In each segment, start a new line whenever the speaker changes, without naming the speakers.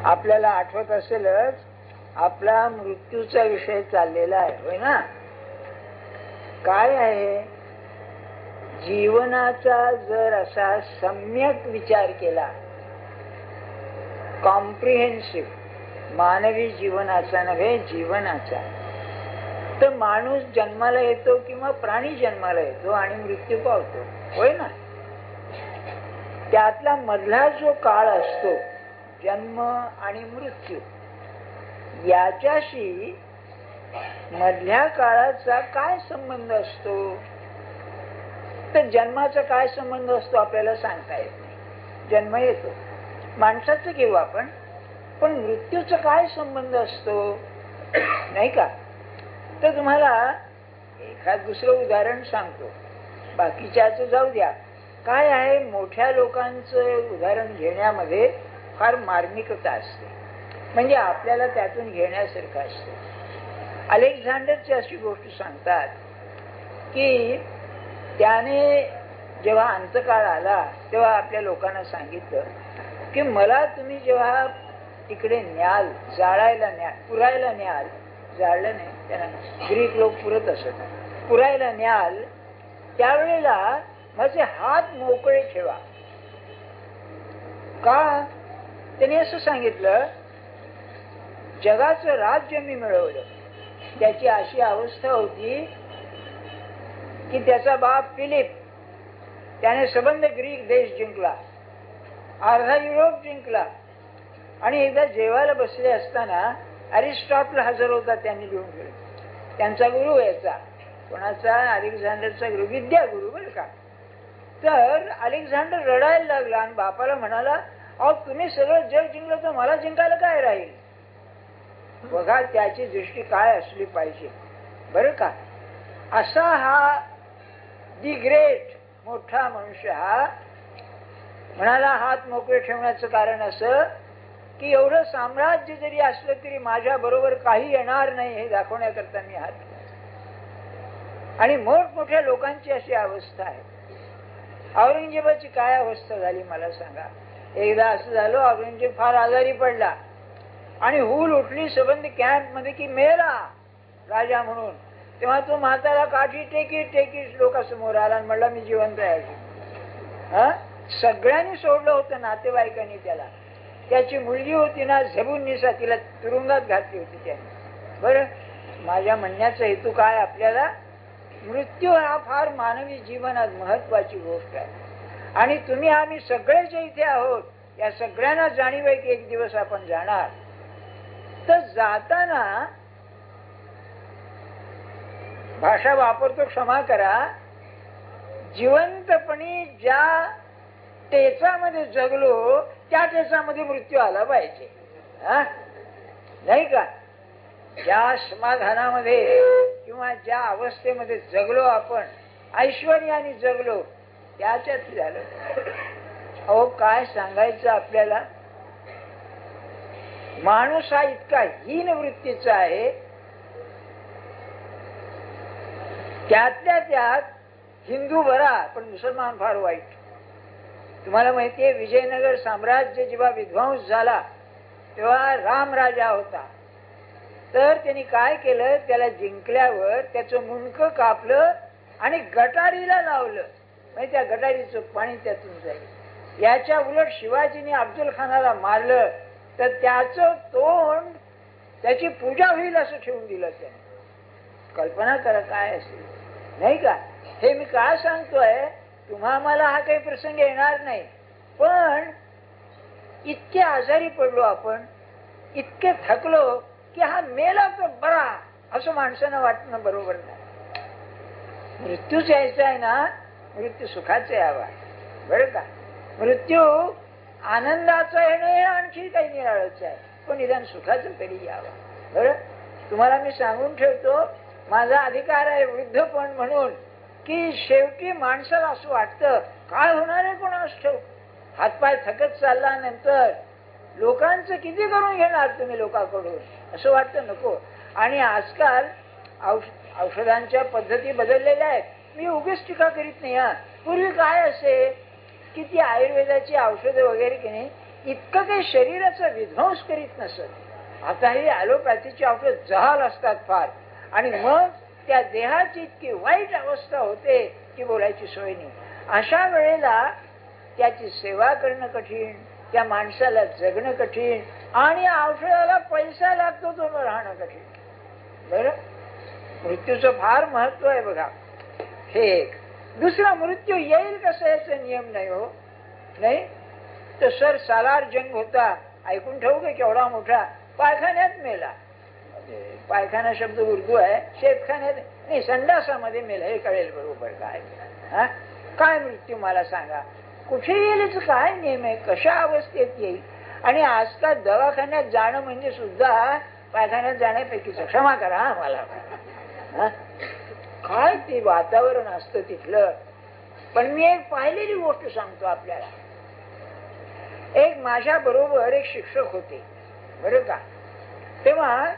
आपल्याला आठवत असेलच आपला मृत्यूचा विषय चाललेला आहे, होय ना? काय आहे, जीवनाचा जर असा सम्यक विचार केला, कॉम्प्रिहेन्सिव्ह, मानवी जीवनाचा नव्हे जीवनाचा, तर माणूस जन्माला येतो किंवा प्राणी जन्माला येतो आणि मृत्यू पावतो, होय ना? त्यातला मधला जो काळ असतो, जन्म आणि मृत्यू, याच्याशी मधल्या काळाचा काय संबंध असतो? तर जन्माचा काय संबंध असतो आपल्याला सांगता येत नाही. जन्म येतो, माणसाचं घेऊ आपण, पण मृत्यूचा काय संबंध असतो, नाही का? तर तुम्हाला एखाद दुसरं उदाहरण सांगतो, बाकीच्याच जाऊ द्या. काय आहे, मोठ्या लोकांचं उदाहरण घेण्यामध्ये फार मार्मिकता असते, म्हणजे आपल्याला त्यातून घेण्यासारखं असतं. अलेक्झांडरची अशी गोष्ट सांगतात की त्याने जेव्हा अंतकाळ आला तेव्हा आपल्या लोकांना सांगितलं की मला तुम्ही जेव्हा तिकडे न्याल, जाळायला न्याल, पुरायला न्याल, जाळलं नाही त्यांना ग्रीक लोक पुरत असत, पुरायला न्याल त्यावेळेला माझे हात मोकळे ठेवा. का? त्याने असं सांगितलं, जगाचं राज्य मी मिळवलं. त्याची अशी अवस्था होती की त्याचा बाप फिलिप, त्याने सबंध ग्रीक देश जिंकला, अर्धा युरोप जिंकला, आणि एकदा जेवायला बसले असताना अरिस्टॉटल हजर होता. त्यांनी लिहून ठेवलं, त्यांचा गुरु याचा, कोणाचा? अलेक्झांडरचा गुरु, विद्या गुरु, बरं का? तर अलेक्झांडर रडायला लागला आणि बापाला म्हणाला, अहो तुम्ही सगळं जग जिंकलं तर मला जिंकायला काय राहील? बघा त्याची दृष्टी काय असली पाहिजे, बरं का? असा हा दी ग्रेट मोठा मनुष्य हा म्हणाला, हात मोकळे ठेवण्याचं कारण असं की एवढं साम्राज्य जरी असलं तरी माझ्या बरोबर काही येणार नाही हे दाखवण्याकरता मी हात ठेवला. आणि मोठमोठ्या लोकांची अशी अवस्था आहे. औरंगजेबाची काय अवस्था झाली मला सांगा. एकदा असं झालं, औरंगजेब फार आजारी पडला आणि हुल उठली सबंध कॅम्प मध्ये की मेला राजा म्हणून. तेव्हा तो म्हातारा काठी टेकीत टेकीत लोकांसमोर आला आणि म्हणला, मी जिवंत आहे. सगळ्यांनी सोडलं होतं, नातेवाईकांनी त्याला. त्याची मुलगी होती ना झबुन्निसा, तिला तुरुंगात घातली होती त्याने. बरं, माझ्या म्हणण्याचा हेतू काय, आपल्याला मृत्यू हा फार मानवी जीवनात महत्वाची गोष्ट आहे. आणि तुम्ही आम्ही सगळे जे इथे आहोत या सगळ्यांना जाणीव आहे की एक दिवस आपण जाणार. तर जाताना भाषा वापरतो, क्षमा करा, जिवंतपणी ज्या टेचामध्ये जगलो त्या टेचामध्ये मृत्यू आला पाहिजे, नाही का? ज्या समाधानामध्ये किंवा ज्या अवस्थेमध्ये जगलो आपण, ऐश्वर्याने जगलो, त्याच्यात झालं. अहो काय सांगायचं आपल्याला, माणूस हा इतका हीन वृत्तीचा आहे, त्यातल्या त्यात हिंदू बरा पण मुसलमान फार वाईट. तुम्हाला माहितीये, विजयनगर साम्राज्य जेव्हा विध्वंस झाला तेव्हा राम राजा होता. तर त्यांनी काय केलं, त्याला जिंकल्यावर त्याचं मुंडकं कापलं आणि गटारीला लावलं, म्हणजे त्या गटारीचं पाणी त्यातून जाईल. याच्या उलट शिवाजीने अफजल खानाला मारलं तर त्याचं तोंड, त्याची पूजा होईल असं ठेवून दिलं त्याने. कल्पना करा काय असेल, नाही का? हे मी काय सांगतोय, तुम्हा मला हा काही प्रसंग येणार नाही, पण इतके आजारी पडलो आपण, इतके थकलो की हा मेला तर बरा असं माणसानं वाटणं बरोबर नाही. मृत्यूच यायचा आहे ना, मृत्यू सुखाचा यावा, बरं का? मृत्यू आनंदाचा येणं हे आणखी काही निराळच आहे, पण निदान सुखाचं तरी यावा. बरं, तुम्हाला मी सांगून ठेवतो, माझा अधिकार आहे वृद्धपण म्हणून, की शेवटी माणसाला असं वाटतं काय होणार आहे कोणास ठाऊक. हातपाय थकत चालल्यानंतर लोकांचं किती करून घेणार तुम्ही लोकांकडून, असं वाटतं नको. आणि आजकाल औषधांच्या पद्धती बदललेल्या आहेत. मी उगीच टीका करीत नाही. पूर्वी काय असे, की ती आयुर्वेदाची औषधं वगैरे की नाही इतकं काही शरीराचा विध्वंस करीत नसत. आता ही ॲलोपॅथीची औषध जहाल असतात फार, आणि मग त्या देहाची इतकी वाईट अवस्था होते की बोलायची सोय नाही. अशा वेळेला त्याची सेवा करणं कठीण, त्या माणसाला जगणं कठीण, आणि औषधाला पैसा लागतो तो राहणं कठीण. बरं, मृत्यूचं फार महत्व आहे बघा. हे एक. दुसरा, मृत्यू येईल कसं याचा नियम नाही हो. नाही तर सर सालार जंग होता, ऐकून ठेवू का, केवढा मोठा. पायखान्यात मेला. पायखाना शब्द उर्दू आहे, शेतखान्यात नाही, संडासामध्ये मेला. हे कळेल बरोबर काय. काय मृत्यू मला सांगा, कुठे येईल, काय नियम आहे, कशा अवस्थेत येईल. आणि आजकाल दवाखान्यात जाणं म्हणजे सुद्धा पायखान्यात जाण्यापैकीच. क्षमा करा मला. काय ते वातावरण असतं तिथलं. पण मी एक पाहिलेली गोष्ट सांगतो आपल्याला. एक माझ्या बरोबर एक शिक्षक होते बरं का. तेव्हा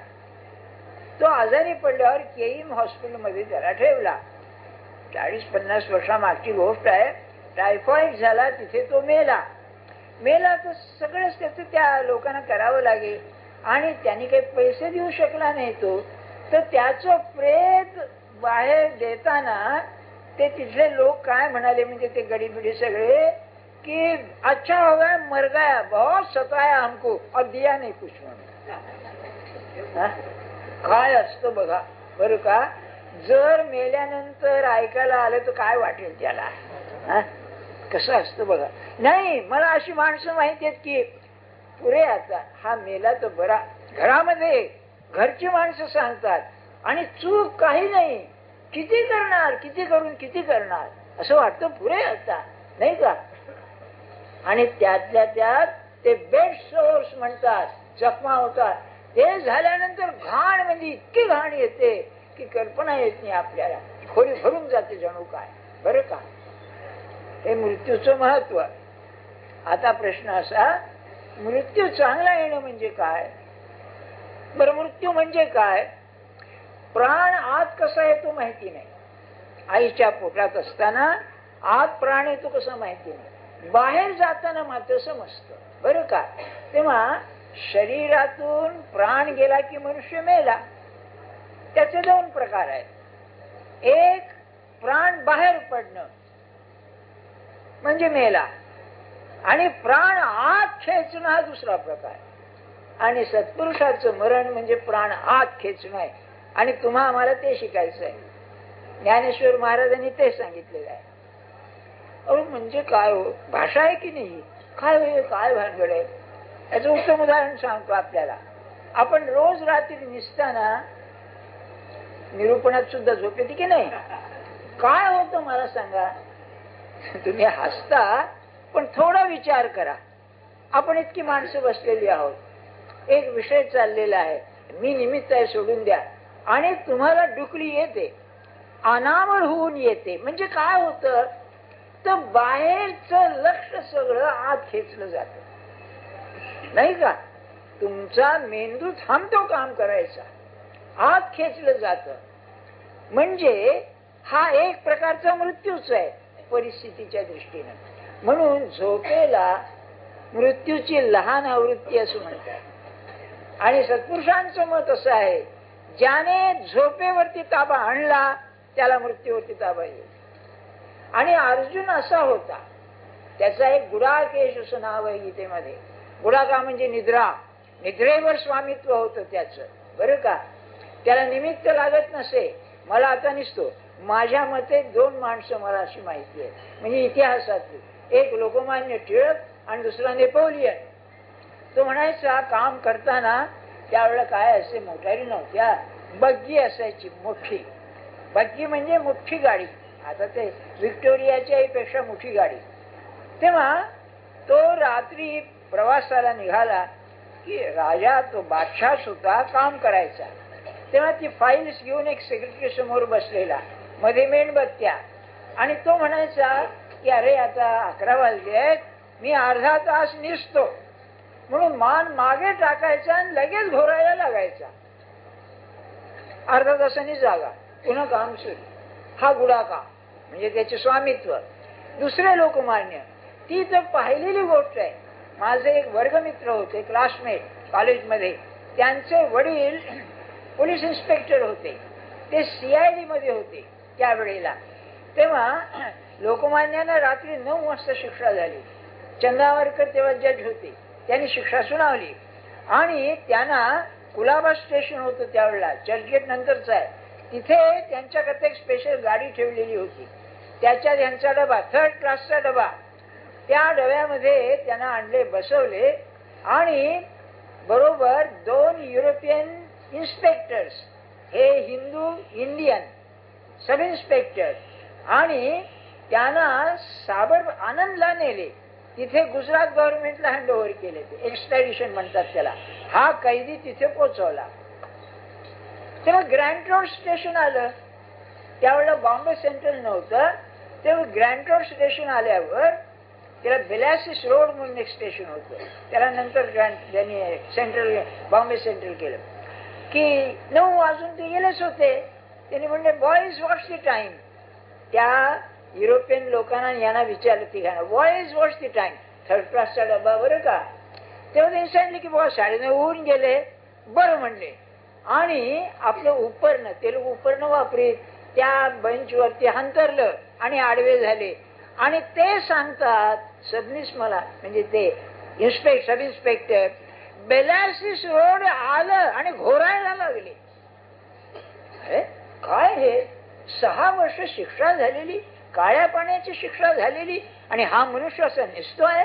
तो आजारी पडल्यावर केईम हॉस्पिटलमध्ये त्याला ठेवला. 40-50 वर्षामागची गोष्ट आहे. टायफॉइड झाला, तिथे तो मेला. तर सगळंच त्याचं त्या लोकांना करावं लागेल, आणि त्यांनी काही पैसे देऊ शकला नाही तो. तर त्याचं प्रेत बाहेर देताना ते तिथले लोक काय म्हणाले, म्हणजे ते गडीबिडी सगळे, की अच्छा हो गया, मर गया, बहुत सताया हमको और दिया नहीं कुछ. काय असतं बघा बरं का. जर मेल्यानंतर ऐकायला आलं तर काय वाटेल त्याला. कसं असतं बघा. नाही, मला अशी माणसं माहिती आहेत की पुरे आता हा मेला तर बरा, घरामध्ये घरची माणसं सांगतात, आणि चूक काही नाही, किती करणार, किती करून किती करणार असं वाटतं पुरे आता, नाही का. आणि त्यातल्या त्यात ते बेड सोर्स म्हणतात, जखमा होतात. ते झाल्यानंतर घाण म्हणजे इतकी घाण येते की कल्पना येत नाही आपल्याला, खोली भरून जाते जणू काय. बरं का. हे मृत्यूचं महत्व. आता प्रश्न असा, मृत्यू चांगला येणं म्हणजे काय. बरं, मृत्यू म्हणजे काय. प्राण आत कसा येतो माहिती नाही. आईच्या पोटात असताना आत प्राण येतो कसं माहिती नाही, बाहेर जाताना मात्र समजतं. बरं का. तेव्हा शरीरातून प्राण गेला की मनुष्य मेला. त्याचे 2 प्रकार आहेत. एक, प्राण बाहेर पडणं म्हणजे मेला, आणि प्राण आत खेचणं हा दुसरा प्रकार. आणि सत्पुरुषाचं मरण म्हणजे प्राण आत खेचणं आहे. आणि तुम्हा आम्हाला ते शिकायचं आहे. ज्ञानेश्वर महाराजांनी ते सांगितलेलं आहे. अहो म्हणजे काय हो, भाषा आहे की नाही, काय होईल, काय भानगड आहे. याचं उत्तम उदाहरण सांगतो आपल्याला. आपण रोज रात्री निसताना निरूपणात सुद्धा झोप येते की नाही. काय होतं मला सांगा. तुम्ही हसता, पण थोडा विचार करा. आपण इतकी माणसं बसलेली आहोत, एक विषय चाललेला आहे, मी निमित्त आहे सोडून द्या, आणि तुम्हाला डुकली येते, अनावर होऊन येते. म्हणजे काय होतं, तर बाहेरचं लक्ष सगळं आत खेचलं जातं, नाही का. तुमचा मेंदू थांबतो काम करायचा, आत खेचलं जातं. म्हणजे हा एक प्रकारचा मृत्यूच आहे परिस्थितीच्या दृष्टीने. म्हणून झोपेला मृत्यूची लहान आवृत्ती असं म्हणतात. आणि सत्पुरुषांचं मत असं आहे, ज्याने झोपेवरती ताबा आणला त्याला मृत्यूवरती ताबा येईल. आणि अर्जुन असा होता, त्याचा एक गुडाकेश असं नाव आहे गीतेमध्ये. गुडाका म्हणजे निद्रा, निद्रेवर स्वामित्व होतं त्याचं. बरं का. त्याला निमित्त लागत नसे. मला आता निसतो, माझ्या मते 2 माणसं मला अशी माहिती आहे, म्हणजे इतिहासातली. एक लोकमान्य टिळक आणि दुसरा नेपोलियन. तो म्हणायचा काम करताना त्यावेळेला काय असे मोटारी नव्हत्या, बग्गी असायची मोठी. बग्गी म्हणजे मोठी गाडी. आता ते व्हिक्टोरियाच्या पेक्षा मोठी गाडी. तेव्हा तो रात्री प्रवासाला निघाला की राजा, तो बादशाह होता, काम करायचा. तेव्हा ती फाईल्स घेऊन एक सेक्रेटरी समोर बसलेला, मध्ये मेणबत्त्या. आणि तो म्हणायचा की अरे आता 11 वाजले आहेत, मी अर्धा तास निसतो. म्हणून मान मागे टाकायचा आणि लगेच घोरायला लागायचा. अर्धा तासांनी जागा, पुन्हा काम सुरू. हा गुडाका म्हणजे त्याचे स्वामित्व. दुसरे लोकमान्य, ती तर पाहिलेली गोष्ट आहे. माझे एक वर्गमित्र होते, क्लासमेट कॉलेजमध्ये, त्यांचे वडील पोलीस इन्स्पेक्टर होते, ते CID मध्ये होते त्यावेळेला. तेव्हा लोकमान्यांना रात्री 9 वाजता शिक्षा झाली. चंदावरकर तेव्हा जज होते, त्यांनी शिक्षा सुनावली आणि त्यांना कुलाबा स्टेशन होतं त्यावेळेला, चर्चगेट नंतरच आहे, तिथे त्यांच्याकरता एक स्पेशल गाडी ठेवलेली होती. त्याच्यात त्यांचा डबा, 3rd क्लासचा डबा, त्या डब्यामध्ये त्यांना आणले, बसवले आणि बरोबर 2 युरोपियन इन्स्पेक्टर्स, हे हिंदू इंडियन सब इन्स्पेक्टर, आणि त्यांना आनंदला नेले. तिथे गुजरात गव्हर्नमेंटला हँडओव्हर केले, ते एक्स्ट्रॅडिशन म्हणतात त्याला. हा कैदी तिथे पोहोचवला. तेव्हा ग्रँट रोड स्टेशन आलं. त्यावेळेला बॉम्बे सेंट्रल नव्हतं. तेव्हा ग्रँट रोड स्टेशन आल्यावर त्याला बेलासिस रोड म्हणून एक स्टेशन होतं, त्याला नंतर त्यांनी सेंट्रल बॉम्बे सेंट्रल केलं. की 9 वाजून ते गेलेच होते. त्यांनी म्हणले बॉईज वॉच द टाइम. त्या युरोपियन लोकांना यांना विचारलं तिघांना, boys watch the time, 3rd क्लासचा डबा बरं का. तेव्हा त्यांनी सांगितलं की बाबा 9:30 होऊन गेले. बरं म्हणले. आणि आपलं उपरणं, ते लोक उपरणं वापरीत, त्या बेंचवरती हंतरलं आणि आडवे झाले. आणि ते सांगतात सबनीस मला, म्हणजे ते सब इन्स्पेक्टर, बेलासिस रोड आलं आणि घोरायला लागले. अरे काय हे, 6 वर्ष शिक्षा झालेली, काळ्या पाण्याची शिक्षा झालेली, आणि हा मनुष्य असा निसतोय,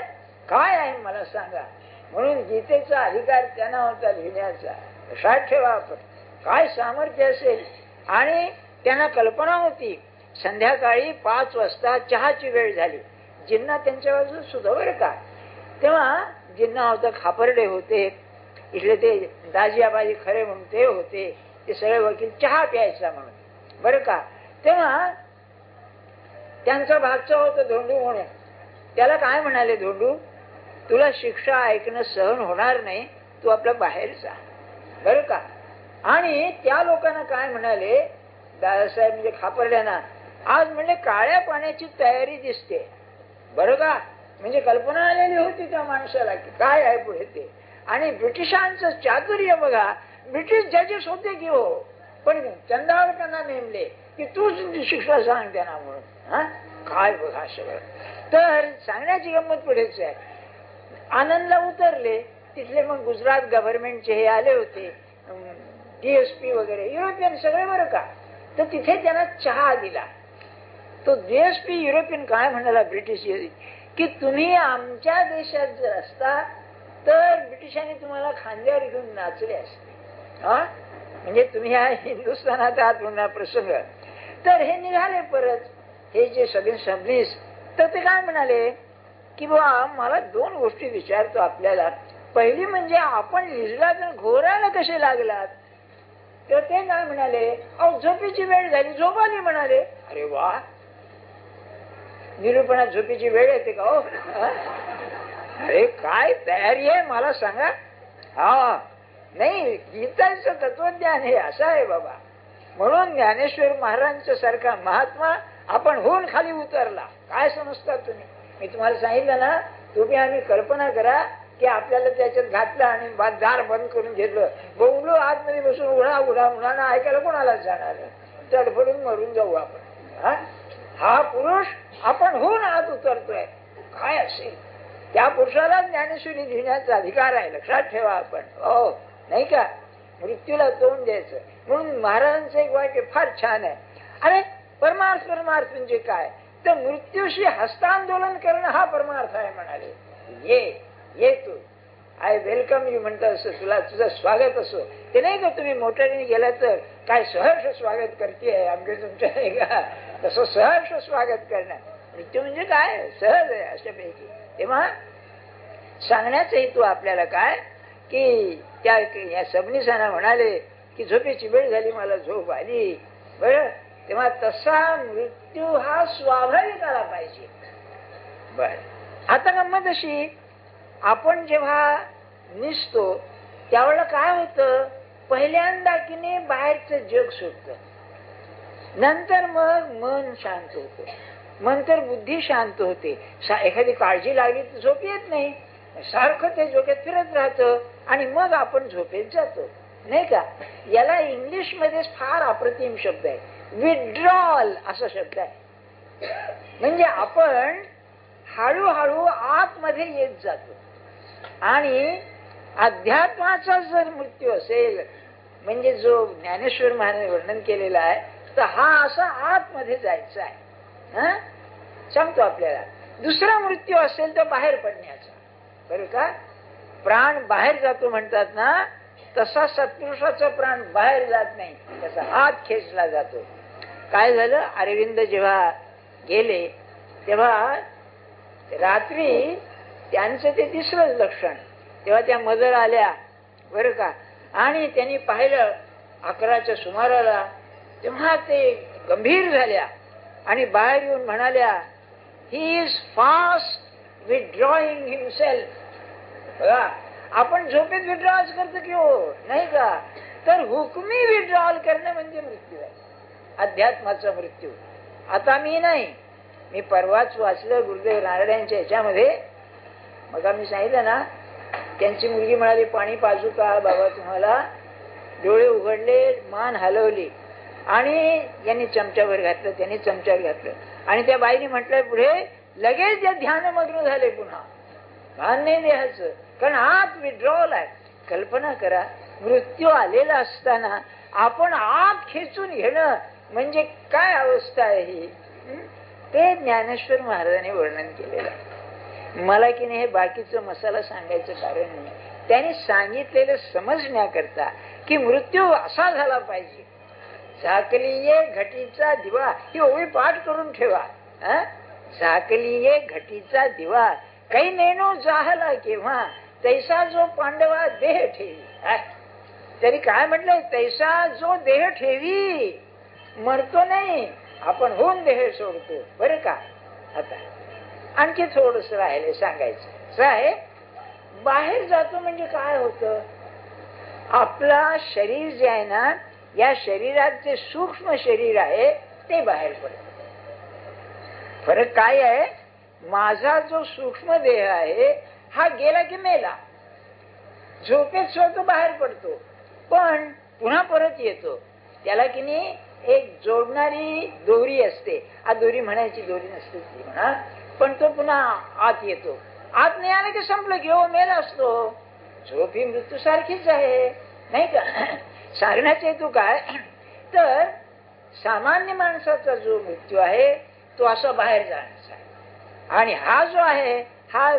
काय आहे मला सांगा. म्हणून गीतेचा अधिकार त्यांना होता लिहिण्याचा. लक्षात ठेवा आपण, काय सामर्थ्य असेल. आणि त्यांना कल्पना होती संध्याकाळी 5 वाजता चहाची वेळ झाली. जिन्ना त्यांच्या बाजूला सुद्धा बरं का. तेव्हा जिन्ना होता, खापर्डे होते, इथले ते दाजियाबाजी खरे म्हणून ते होते, ते सगळे वकील चहा प्यायचा म्हणून बरं का. तेव्हा त्यांचा भागचा होता धोंडू म्हणून. त्याला काय म्हणाले, धोंडू तुला शिक्षा ऐकणं सहन होणार नाही, तू आपलं बाहेर जा बरं का. आणि त्या लोकांना काय म्हणाले, दादासाहेब म्हणजे खापर्ड्यांना, आज म्हणजे काळ्या पाण्याची तयारी दिसते बरं का. म्हणजे कल्पना आलेली होती त्या माणसाला की काय आहे पुढे ते. आणि ब्रिटिशांचं चातुर्य बघा, ब्रिटिश जजेस होते की हो, पण चंदावरकरांना नेमले की तूच शिक्षा सांग त्यांना म्हणून. काय बघा सगळं. तर सांगण्याची गंमत पुढेच आहे. आनंदला उतरले, तिथले मग गुजरात गव्हर्नमेंटचे हे आले होते, DSP वगैरे युरोपियन सगळे बरं का. तर तिथे त्यांना चहा दिला. तो DSP युरोपियन काय म्हणाला ब्रिटिश की तुम्ही आमच्या देशात जर असता तर ब्रिटिशांनी तुम्हाला खांद्यावर घेऊन नाचले असते. म्हणजे तुम्ही ह्या हिंदुस्थानात आहात म्हणा प्रसंग. तर हे निघाले परत, हे जे सबनीस. तर ते काय म्हणाले की बाबा मला 2 गोष्टी विचारतो आपल्याला. पहिली म्हणजे आपण लिजलात घोरायला कसे लागलात. तर ते काय म्हणाले, अहो झोपेची वेळ झाली, झोप आली म्हणाले. अरे वा, निरूपणात झोपेची वेळ येते का हो. अरे काय तयारी आहे मला सांगा. हा नाही, गीताचं तत्वज्ञान हे असं आहे बाबा. म्हणून ज्ञानेश्वर महाराजांच्या सारखा महात्मा आपण होऊन खाली उतरला. काय समजता तुम्ही. मी तुम्हाला सांगितलं ना, तुम्ही आम्ही कल्पना करा की आपल्याला त्याच्यात घातलं आणि दार बंद करून घेतलं, बोंबलो आतमध्ये बसून उन्हाना ऐकायला कोणाला जाणार, तडफडून मरून जाऊ आपण. हा पुरुष आपण होऊन आत उतरतोय. काय असेल त्या पुरुषाला ज्ञानेश्वरी लिहिण्याचा अधिकार आहे. लक्षात ठेवा आपण. हो नाही का, मृत्यूला तोंड द्यायचं. म्हणून महाराजांचं एक वाक्य फार छान आहे. अरे परमार्थ म्हणजे काय, तर मृत्यूशी हस्तांदोलन करणं हा परमार्थ आहे म्हणाले. ये तू, आय वेलकम यू म्हणतं असं, तुला तुझं स्वागत असो. ते नाही का तुम्ही मोटरीने गेला तर काय सहर्ष स्वागत करते आमच्या तुमच्या नाही का, तसं सहर्ष स्वागत करणं. मृत्यू म्हणजे काय, सहज आहे अशापैकी. तेव्हा सांगण्याचा हेतू आपल्याला काय की त्या या सबनीसांना म्हणाले की झोपेची वेळ झाली, मला झोप आली. बरं, तेव्हा तसा मृत्यू हा स्वाभाविक आला पाहिजे. बर, आता गंमत अशी, आपण जेव्हा निसतो त्यावेळेला काय होतं, पहिल्यांदा की नाही बाहेरचं जग सुटतं, नंतर मग मन शांत होतं, मग तर बुद्धी शांत होते. एखादी काळजी लागली तर झोप येत नाही, सारखं ते डोक्यात फिरत राहतं आणि मग आपण झोपेत जातो, नाही का. याला इंग्लिश मध्ये फार अप्रतिम शब्द आहे, विड्रॉल असा शब्द आहे. म्हणजे आपण हळूहळू आतमध्ये येत जातो. आणि अध्यात्माचा जर मृत्यू असेल, म्हणजे जो ज्ञानेश्वर महाराजांनी वर्णन केलेला आहे, तर हा असा आतमध्ये जायचा आहे. सांगतो आपल्याला. दुसरा मृत्यू असेल तर बाहेर पडण्याचा, बरं का. प्राण बाहेर जातो म्हणतात ना, तसा सत्पुरुषाचा प्राण बाहेर जात नाही, त्याचा आत खेचला जातो. काय झालं, अरविंद जेव्हा गेले तेव्हा रात्री त्यांचं ते दिसलं लक्षण. तेव्हा त्या मदर आल्या, बरं का, आणि त्यांनी पाहिलं 11च्या सुमाराला. तेव्हा ते गंभीर झाल्या आणि बाहेर येऊन म्हणाल्या, he is fast withdrawing himself. बघा, आपण झोपेत विड्रॉल करतो की हो, नाही का. तर हुकमी विड्रॉल करणं म्हणजे मृत्यू आहे, अध्यात्माचा मृत्यू. आता मी परवाच वाचलं गुरुदेव नारायणांच्या ह्याच्यामध्ये. मग मी सांगितलं ना, त्यांची मुलगी म्हणाली, पाणी पाजू का बाबा तुम्हाला. डोळे उघडले, मान हलवली आणि यांनी चमच्यावर घातलं, त्यांनी चमच्यावर घातलं. आणि त्या बाईने म्हटलं पुढे, लगेच त्या ध्यानमग्न झाले. पुन्हा भान नाही द्यायचं, कारण आत विड्रॉल आहे. कल्पना करा, मृत्यू आलेला असताना आपण आत खेचून घेणं म्हणजे काय अवस्था आहे ही. ते ज्ञानेश्वर महाराजांनी वर्णन केलेलं आहे. मला की नाही हे बाकीचं मसाला सांगायचं कारण नाही, त्यांनी सांगितलेलं समजण्याकरता की मृत्यू असा झाला पाहिजे. झाकलीये घटीचा दिवा, ही ओळी पाठ करून ठेवा. झाकलीये घटीचा दिवा, काही नेणो जाहला केव्हा, तैसा जो पांडवा देह ठेवी. तरी काय म्हटलंय, तैसा जो देह ठेवी, मरतो नाही आपण, होऊन देह सोडतो, बरं का. आता आणखी थोडस राहिले सांगायचं आहे. बाहेर जातो म्हणजे काय होतं, आपला शरीर जे आहे ना, या शरीरात जे सूक्ष्म शरीर आहे ते बाहेर पडतं. फरक काय आहे, माझा जो सूक्ष्म देह आहे हा गेला की मेला, झोपेत स्वतः बाहेर पडतो, पण पुन्हा परत येतो. त्याला की नाही एक जोडणारी दोरी असते, आ दोरी म्हणायची, दोरी नसते ती म्हणा, पण तो पुन्हा आत येतो. आत नाही आला की संपलं की हो, मेला असतो. झोप ही मृत्यू सारखीच आहे, नाही का. सांगण्याचा हेतू काय, तर सामान्य माणसाचा जो मृत्यू आहे तो असा बाहेर जाण्याचा आहे, आणि हा जो आहे हा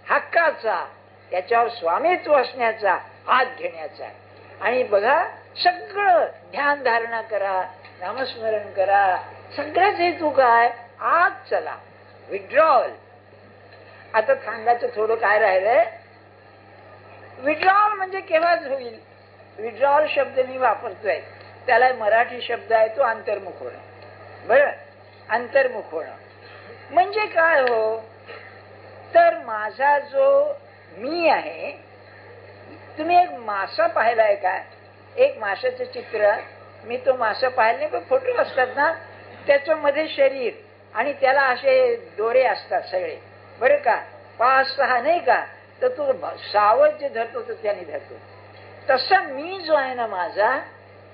हक्काचा, त्याच्यावर स्वामित्व असण्याचा, आत घेण्याचा आहे. आणि बघा, सगळं ध्यान धारणा करा, नामस्मरण करा, सगळ्याच हेतू काय, आत चला, विड्रॉल. आता सांगायचं थोडं काय राहिलंय. विड्रॉल म्हणजे केव्हाच होईल. विड्रॉल शब्द मी वापरतोय, त्याला मराठी शब्द आहे तो अंतर्मुख होणं. बरं, अंतर्मुख होणं म्हणजे काय हो, तर माझा जो मी आहे, तुम्ही एक मासा पाहिलाय का, एक माशाचं चित्र, मी तो मासा पाहिला नाही, पण फोटो असतात ना, त्याच्यामध्ये शरीर आणि त्याला असे दोरे असतात सगळे, बरं का, 5-6 नाही का, तर तो सावध जे धरतो तो त्याने धरतो. तसा मी जो आहे ना माझा,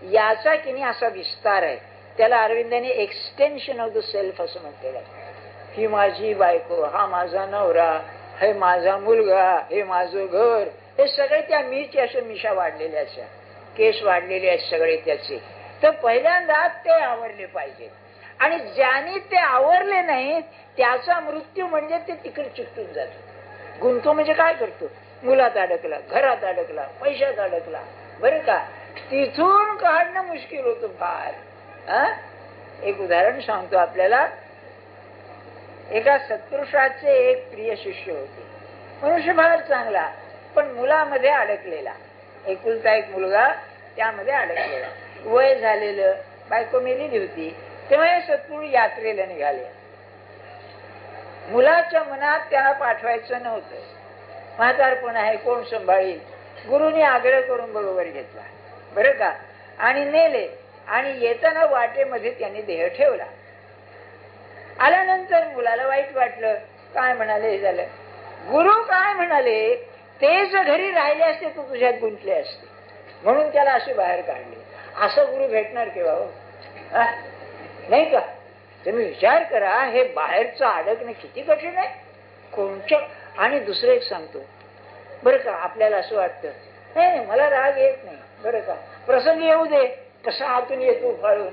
याचा की नाही असा विस्तार आहे. त्याला अरविंदांनी एक्सटेन्शन ऑफ द सेल्फ असं म्हटलेलं आहे. ही माझी बायको, हा माझा नवरा, हे माझा मुलगा, हे माझं घर, हे सगळे त्या मीचे असे मिशा वाढलेल्या, अशा केस वाढलेले आहेत सगळे त्याचे. तर पहिल्यांदा ते आवरले पाहिजे, आणि ज्याने ते आवरले नाही त्याचा मृत्यू म्हणजे ते तिकडे चिकटून जातो. गुंतो म्हणजे काय करतो, मुलात अडकला, घरात अडकला, पैशात अडकला, बरं का, तिथून काढणं मुश्किल होतं फार. एक उदाहरण सांगतो आपल्याला. एका सत्पुरुषाचे एक प्रिय शिष्य होते, मनुष्य फार चांगला, पण मुलामध्ये अडकलेला, एकुलता एक मुलगा त्यामध्ये अडकलेला, वय झालेलं, बायको मेलेली होती. तेव्हा हे सत्पुरुष यात्रेला निघाले. मुलाच्या मनात त्याला पाठवायचं नव्हतं, म्हातारपण आहे, कोण सांभाळील. गुरुनी आग्रह करून बरोबर घेतला, बरं का, आणि नेले. आणि येताना वाटेमध्ये त्यांनी देह ठेवला. आल्यानंतर मुलाला वाईट वाटलं, काय म्हणाले, हे झालं. गुरु काय म्हणाले, ते जर घरी राहिले असते तर तुझ्यात गुंतले असते, म्हणून त्याला असे बाहेर काढले. असं गुरु भेटणार केव्हा हो? नाही का? तुम्ही विचार करा, हे बाहेरचं अडकणं किती कठीण आहे कोणच्या. आणि दुसरं एक सांगतो बरं का, आपल्याला असं वाटतं नाही मला राग येत नाही, बरं का, प्रसंग येऊ दे, कसा हातून येतो फाळून,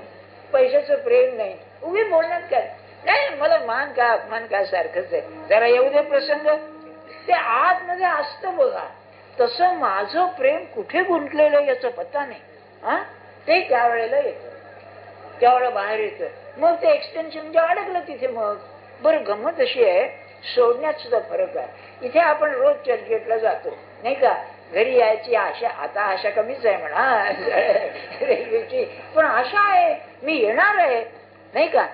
पैशाचं प्रेम नाही, उभी बोलण्यात काय नाही, मला मान का अपमान का सारखंच आहे, जरा येऊ दे प्रसंग. ते आतमध्ये असतं बघा. तसं माझं प्रेम कुठे गुंतलेलं याचा पत्ता नाही. ते त्यावेळेला येतं, त्यावेळेला बाहेर येतं. मग ते एक्सटेन्शन म्हणजे अडकलं तिथे. मग बरं, गंमत अशी आहे, सोडण्यात सुद्धा फरक आहे. इथे आपण रोज चर्चगेटला जातो नाही का, घरी यायची आशा, आता आशा कमीच आहे म्हणा रेल्वेची, पण आशा आहे मी येणार आहे नाही का.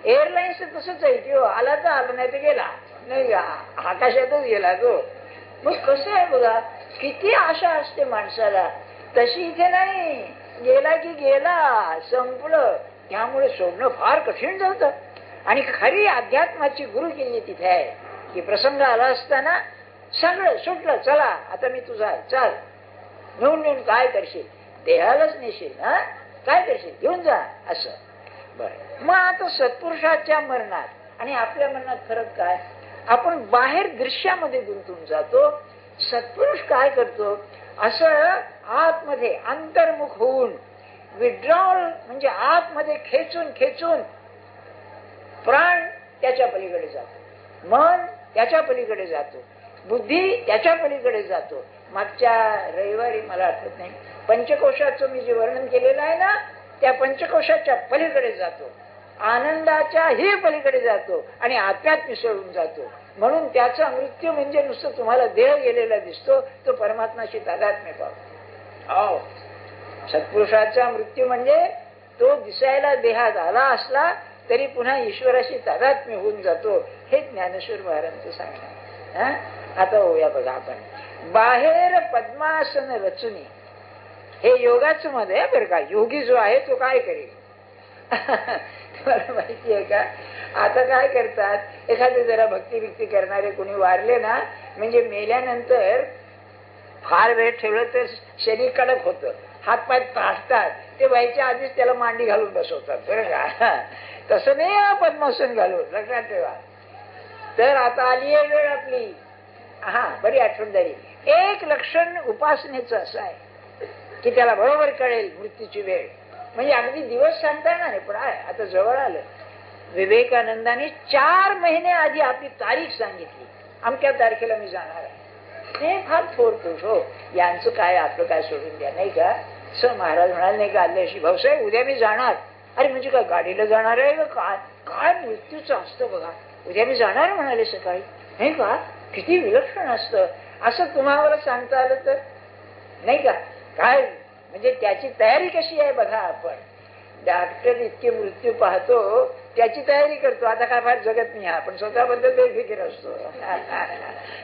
एअरलाईन्स तसंच आहे की आला तर आला, नाही तर गेला नाही का, आकाशातच गेला तो. मग कसं आहे बघा, किती आशा असते माणसाला, तशी इथे नाही. गेला की गेला, संपलं. त्यामुळे सोडणं फार कठीण जातं. आणि खरी अध्यात्माची गुरुकिल्ली तिथे आहे की प्रसंग आला असताना सगळं सुटलं, चला आता मी तुझा आहे, चाल. नेऊन नेऊन काय करशील, देहालाच नेशील, काय करशील, घेऊन जा असं. बरं, मग आता सत्पुरुषाच्या मरणात आणि आपल्या मरणात फरक काय. आपण बाहेर दृश्यामध्ये गुंतून जातो, सत्पुरुष काय करतो, असं आतमध्ये अंतर्मुख होऊन विड्रॉल म्हणजे आतमध्ये खेचून खेचून प्राण त्याच्या पलीकडे जातो, मन त्याच्या पलीकडे जातो, बुद्धी त्याच्या पलीकडे जातो. मागच्या रविवारी मला आठवत नाही, पंचकोशाचं मी जे वर्णन केलेलं आहे ना, त्या पंचकोशाच्या पलीकडे जातो, आनंदाच्या ही पलीकडे जातो आणि आत्म्यात मिसळून जातो. म्हणून त्याचा मृत्यू म्हणजे नुसतं तुम्हाला देह गेलेला दिसतो, तो परमात्म्याशी तादात्म्य पावतो. सत्पुरुषाचा मृत्यू म्हणजे तो दिसायला देहात आला असला तरी पुन्हा ईश्वराशी तादात्म्य होऊन जातो. हे ज्ञानेश्वर महाराजांचं सांगणं. आता होऊया बघा आपण, बाहेर पद्मासन रचुनी, हे योगाचं मत आहे बरं का. योगी जो आहे तो काय करेल तुम्हाला माहिती आहे का. आता काय करतात, एखादे जरा भक्ती विक्ती करणारे कोणी वारले ना, म्हणजे मेल्यानंतर फार वेळ ठेवलं तर शरीर कडक होतं, हातपाय ताटतात, ते व्हायच्या आधीच त्याला मांडी घालून बसवतात बरं का. तसं नाही पद्मासन घालून, लक्षात ठेवा. तर आता आली आहे वेळ आपली. बरी आठवण झाली. एक लक्षण उपासनेचं असं आहे की त्याला बरोबर कळेल मृत्यूची वेळ, म्हणजे अगदी दिवस सांगता येणार नाही, पण आहे आता जवळ आलं. विवेकानंदाने 4 महिने आधी आपली तारीख सांगितली, अमक्या तारखेला मी जाणार आहे. हे फार थोर पुरुष हो, यांचं काय आपलं काय सोडून द्या नाही का. महाराज म्हणाले नाही का आल्याशी, भाऊसाहेब उद्या मी जाणार. अरे म्हणजे काय गाडीला जाणार आहे का, काय मृत्यूचं असतं बघा. उद्या मी जाणार म्हणाले सकाळी नाही का, किती विलक्षण असतं. असं तुम्हाला सांगता आलं तर नाही का, काय म्हणजे त्याची तयारी कशी आहे बघा. आपण डॉक्टर इतके मृत्यू पाहतो, त्याची तयारी करतो. आता काय फार जगत नाही, आपण स्वतःबद्दल बेफिकीर असतो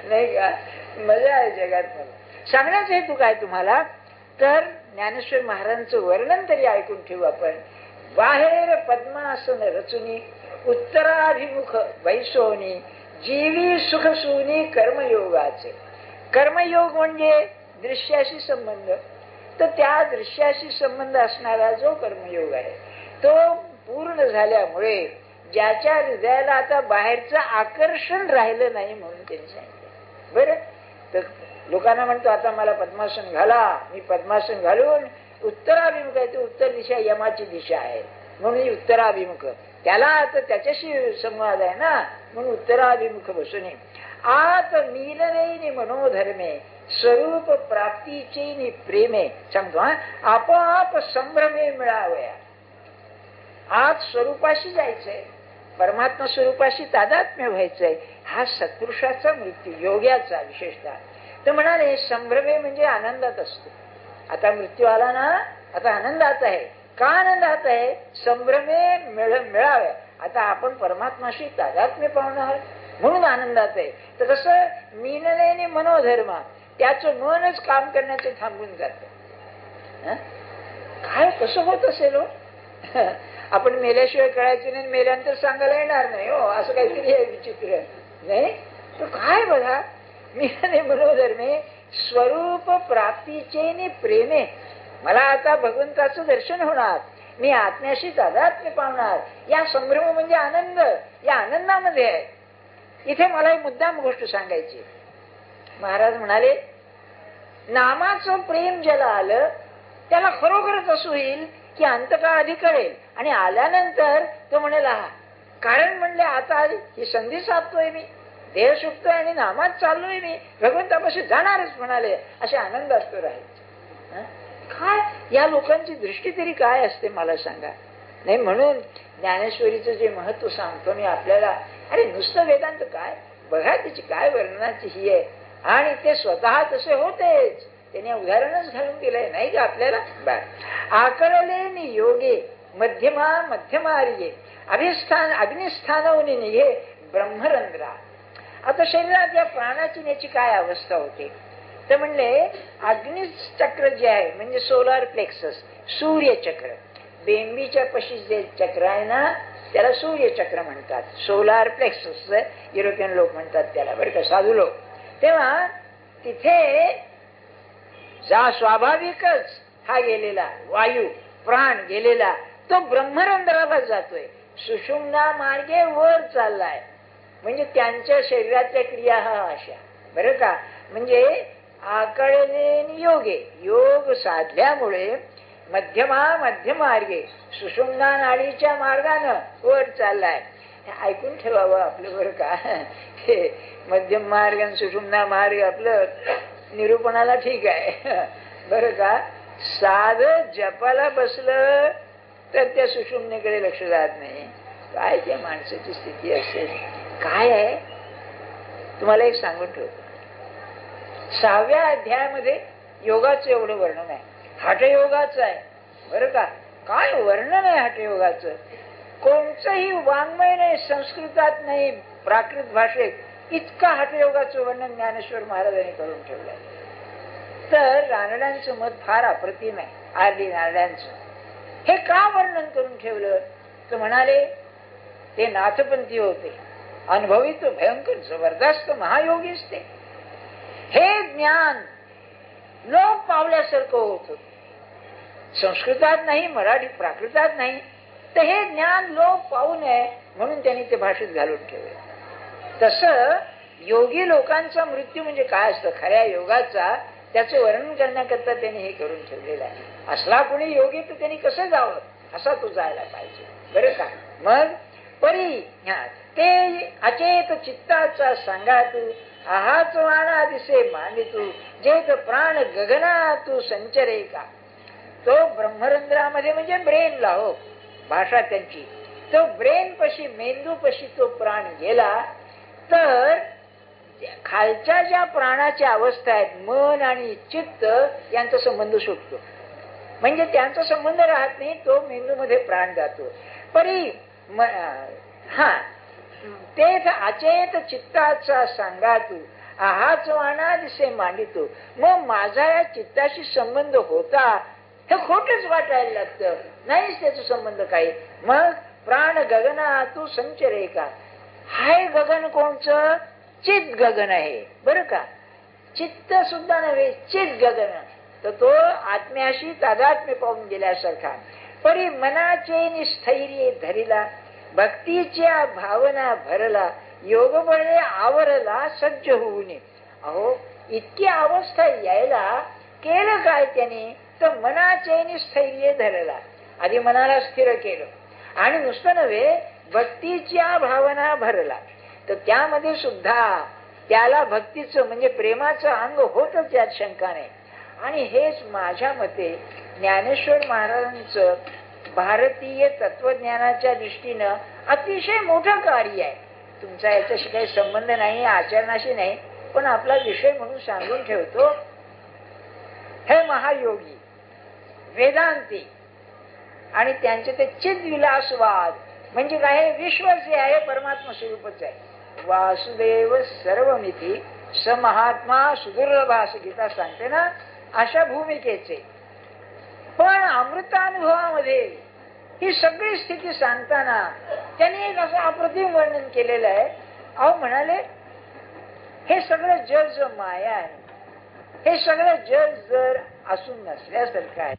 नाही का. मजा आहे जगात. सांगण्याचा हेतू काय तुम्हाला, तर ज्ञानेश्वर महाराजांचं वर्णन तरी ऐकून ठेवू आपण. बाहेर पद्मासन रचुनी, उत्तराभिमुख वैसोनी, जीवी सुख सुनी कर्मयोगाचे. कर्मयोग म्हणजे दृश्याशी संबंध. तर त्या दृश्याशी संबंध असणारा जो कर्मयोग आहे तो पूर्ण झाल्यामुळे ज्याच्या हृदयाला आता बाहेरचं आकर्षण राहिलं नाही म्हणून त्यांनी सांगितलं. बरं, तर लोकांना म्हणतो आता मला पद्मासन घाला, मी पद्मासन घालून उत्तराभिमुख आहे, तो उत्तर दिशा यमाची दिशा आहे म्हणून उत्तराभिमुख, त्याला आता त्याच्याशी संवाद आहे ना, म्हणून उत्तराभिमुख बसून आत मीलने मनोधर्मे स्वरूप प्राप्तीचे प्रेमे. सांगतो आपोआप संभ्रमे मिळावया. आत स्वरूपाशी जायचंय, परमात्मा स्वरूपाशी तादात्म्य व्हायचंय. हा सत्पुरुषाचा मृत्यू, योग्याचा विशेषतः. तर म्हणाले संभ्रमे म्हणजे आनंदात असतो. आता मृत्यू आला ना, आता आनंदात आहे. का आनंदात आहे, संभ्रमे मिळाव्या. आता आपण परमात्माशी तादात्म्य पावणार म्हणून आनंदात आहे. तर कसं मीनलेने मनोधर्म, त्याचं मनच काम करण्याचं थांबून जात. काय कसं होत असेल आपण मेल्याशिवाय कळायचं नाही, मेल्यानंतर सांगायला येणार नाही हो, असं काहीतरी आहे विचित्र नाही. तर काय बघा, मी मनोधर्मे स्वरूप प्राप्तीचे प्रेमे, मला आता भगवंताचं दर्शन होणार, मी आत्म्याशी तादात्म्य पावणार, या संभ्रम म्हणजे आनंद, या आनंदामध्ये आहे. इथे मला एक मुद्दाम गोष्ट सांगायची. महाराज म्हणाले, नामाचं प्रेम ज्याला आलं त्याला खरोखरच असं होईल की अंतकाळ आधी कळेल, आणि आल्यानंतर तो म्हणेल हा, कारण म्हणले आता ही संधी साधतोय मी, देह सुटतोय आणि नामात चाललोय मी, भगवंतापाशी जाणारच म्हणाले, असे आनंद असतो राहायचे. काय या लोकांची दृष्टी तरी काय असते मला सांगा. नाही, म्हणून ज्ञानेश्वरीचं जे महत्व सांगतो मी आपल्याला, अरे नुसतं वेदांत काय बघा, त्याची काय वर्णनाची ही आहे, आणि ते स्वतः तसे होतेच, त्याने उदाहरणच घालून दिलंय नाही का आपल्याला. आकळले योगे मध्यमा मध्यमार्गे अभिस्थान अग्निस्थानवनी निघे ब्रह्मरंध्रा. आता शरीरात या प्राणाची याची काय अवस्था होते तर म्हणले, अग्निचक्र जे आहे म्हणजे सोलार प्लेक्सस, सूर्यचक्र, बेंबीच्या पशी जे चक्र आहे ना त्याला सूर्यचक्र म्हणतात, सोलार प्लेक्सस युरोपियन लोक म्हणतात त्याला, बरं का, साधू लोक. तेव्हा तिथे जा स्वाभाविकच हा गेलेला वायू प्राण गेलेला तो ब्रह्मरंध्राला जातोय, सुषुम्ना मार्गे वर चाललाय, म्हणजे त्यांच्या शरीराच्या क्रिया हा अशा, बरं का. म्हणजे आकळणे योगे, योग साधल्यामुळे मध्यमा मध्यमार्गे सुषुम्ना नाडीच्या मार्गानं वर चाललाय. ऐकून ठेवावं आपलं, बरं का. हे मध्यम मार्ग आणि सुषुम्ना मार्ग आपलं निरूपणाला ठीक आहे, बरं का. साध जपाला बसलं तर त्या सुषुम्नेकडे लक्ष जात नाही. काय त्या माणसाची स्थिती असेल, काय आहे तुम्हाला एक सांगून ठेवतो. 6व्या अध्यायामध्ये योगाचं एवढं वर्णन आहे, हठयोगाचं आहे, बरं का. काय वर्णन आहे हठयोगाचं, कोणचंही वाङ्मय नाही, संस्कृतात नाही, प्राकृत भाषेत इतका हठयोगाचं वर्णन ज्ञानेश्वर महाराजांनी करून ठेवलंय. तर रानड्यांचं मत फार अप्रतिम आहे, आरडी नारड्यांचं. हे का वर्णन करून ठेवलं तर म्हणाले, ते नाथपंथी होते, अनुभवित भयंकर जबरदस्त महायोगीच ते. हे ज्ञान लोक पावल्यासारखं होत होत, संस्कृतात नाही, मराठीत प्राकृतात नाही, तर हे ज्ञान लोक पाहू नये म्हणून त्यांनी ते भाषेत घालून ठेवले. तसं योगी लोकांचा मृत्यू म्हणजे काय असतं, खऱ्या योगाचा, त्याचं वर्णन करण्याकरता त्यांनी हे करून ठेवलेलं आहे. असला कोणी योगी तर त्यांनी कसं जावं, असा तो जायला पाहिजे, बरं का. मग परी ते अचेत चित्ताचा सांगा तू, आहाच वाणा दिसे मांडितू, जेत प्राण गगना तू संचरे का. तो ब्रह्मरंध्रामध्ये म्हणजे ब्रेनला, हो भाषा त्यांची, तो ब्रेन पशी, मेंदू पशी तो प्राण गेला तर खालच्या ज्या प्राणाच्या अवस्था आहेत, मन आणि चित्त यांचा संबंध सुटतो, म्हणजे त्यांचा संबंध राहत नाही, तो मेंदू मध्ये प्राण जातो. परी तेच अचेत चित्ताचा सांगा तू, आहाच वाणा दिसे मांडितो. मग माझा या चित्ताशी संबंध होता हे खोटच वाटायला लागतं, नाहीच त्याचा संबंध काही. मग प्राण गगना तू संचरे का. हाय गगन कोणचं, चित गगन आहे, बरं का. चित्त सुद्धा नव्हे, चित गगन, तर तो आत्म्याशी तादात्म्य पाहून गेल्यासारखा. परी मनाचे निस्थैर्य धरिला, भक्तीच्या भावना भरला, योग बळे आवरला सज्ज होऊन. अहो इतकी अवस्था यायला केलं काय त्याने, तर मनाचे निस्थैर्य धरला, आधी मनाला स्थिर केलं, आणि नुसतं नव्हे भक्तीच्या भावना भरला, तर त्यामध्ये सुद्धा त्याला भक्तीचं म्हणजे प्रेमाचं अंग होतच, यात शंका नाही. आणि हेच माझ्या मते ज्ञानेश्वर महाराजांचं भारतीय तत्वज्ञानाच्या दृष्टीनं अतिशय मोठं कार्य आहे. तुमचा याच्याशी काही संबंध नाही, आचरणाशी नाही, पण आपला विषय म्हणून सांगून ठेवतो. हे महायोगी वेदांती आणि त्यांचे ते चिद्विलासवाद म्हणजे काय, विश्व जे आहे परमात्मा स्वरूपच आहे. वासुदेव सर्वमिती स महात्मा सुदुर्लभास गीता सांगते ना, अशा भूमिकेचे. पण अमृतानुभवामध्ये ही सगळी स्थिती सांगताना त्यांनी एक असं अप्रतिम वर्णन केलेलं आहे. अहो म्हणाले, हे सगळं जग जो माया आहे, हे सगळं जग जर असून नसल्यासारखं आहे,